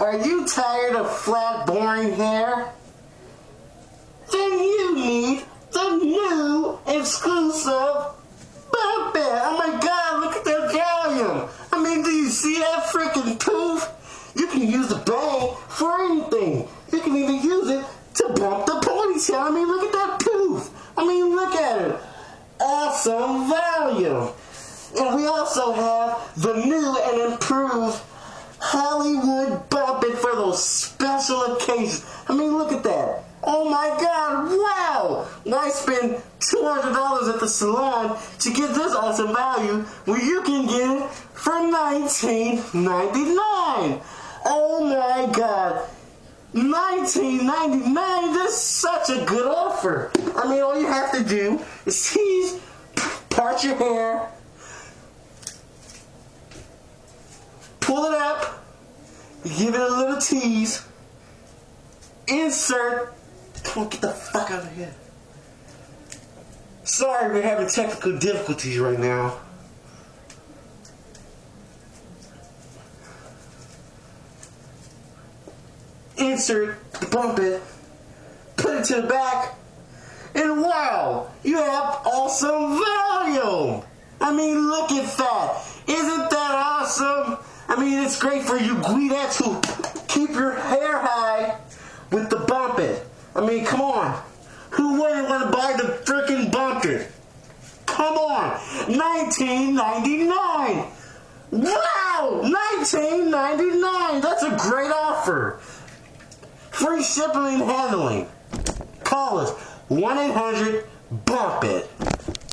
Are you tired of flat, boring hair? Then you need the new exclusive Bump It. Oh my God, look at that volume. I mean, do you see that freaking tooth? You can use the bang for anything. You can even use it to bump the ponytail. I mean, look at that tooth. I mean, look at it. Awesome volume. And we also have the new and improved Hollywood Bump It for those special occasions. I mean, look at that. Oh my God, wow! Why spend $200 at the salon to get this awesome value when you can get it for $19.99? Oh my God. $19.99, that's such a good offer. I mean, all you have to do is tease, part your hair, pull it up, give it a little tease, insert. Come on, get the fuck out of here. Sorry, we're having technical difficulties right now. Insert the Bump It, put it to the back, and wow, you have awesome volume. I mean, look at that. Isn't that awesome? I mean, it's great for you guidettes who keep your hair high with the Bump It. I mean, come on. Who wouldn't want to buy the freaking Bump It? Come on. $19.99. Wow, $19.99. That's a great offer. Free shipping and handling. Call us 1-800-BUMP-IT.